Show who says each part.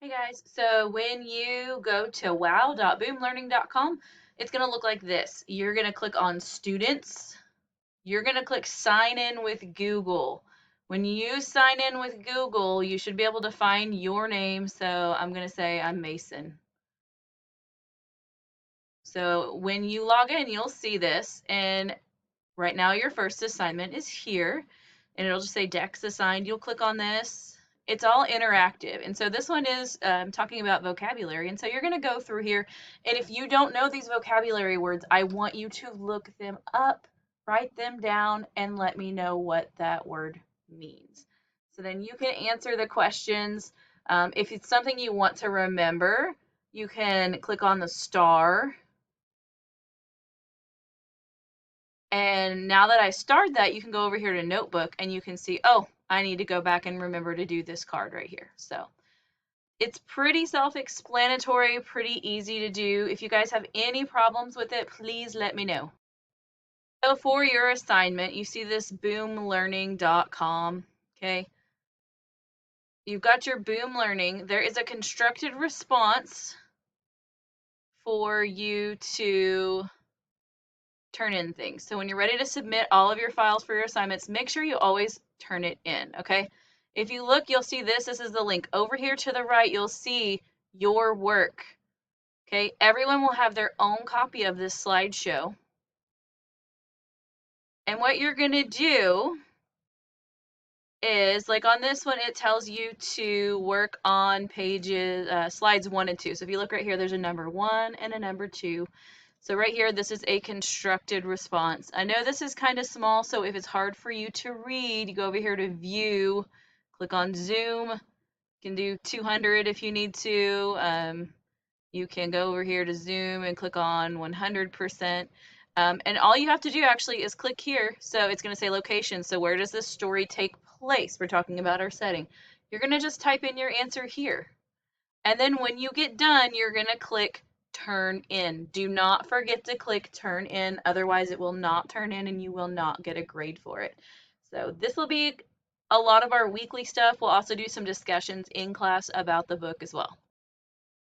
Speaker 1: Hey guys, so when you go to wow.boomlearning.com, it's going to look like this. You're going to click on Students. You're going to click Sign in with Google. When you sign in with Google, you should be able to find your name. So I'm going to say I'm Mason. So when you log in, you'll see this. And right now your first assignment is here. And it'll just say Dex assigned. You'll click on this. It's all interactive. And so this one is talking about vocabulary. And so you're going to go through here. And if you don't know these vocabulary words, I want you to look them up, write them down, and let me know what that word means. So then you can answer the questions. If it's something you want to remember, you can click on the star. And now that I start that, you can go over here to Notebook and you can see, oh, I need to go back and remember to do this card right here. So it's pretty self-explanatory, pretty easy to do. If you guys have any problems with it, please let me know. So for your assignment, you see this boomlearning.com, okay? You've got your Boom Learning. There is a constructed response for you to turn in things. So when you're ready to submit all of your files for your assignments, make sure you always turn it in, okay? If you look, you'll see this. This is the link. Over here to the right, you'll see your work, okay? Everyone will have their own copy of this slideshow. And what you're going to do is, like on this one, it tells you to work on pages, slides 1 and 2. So if you look right here, there's a number 1 and a number 2. So right here, this is a constructed response. I know this is kind of small, so if it's hard for you to read, you go over here to View, click on Zoom. You can do 200 if you need to. You can go over here to Zoom and click on 100%. And all you have to do actually is click here. So it's going to say location. So where does this story take place? We're talking about our setting. You're going to just type in your answer here. And then when you get done, you're going to click turn in. Do not forget to click turn in, otherwise it will not turn in and you will not get a grade for it. So this will be a lot of our weekly stuff. We'll also do some discussions in class about the book as well.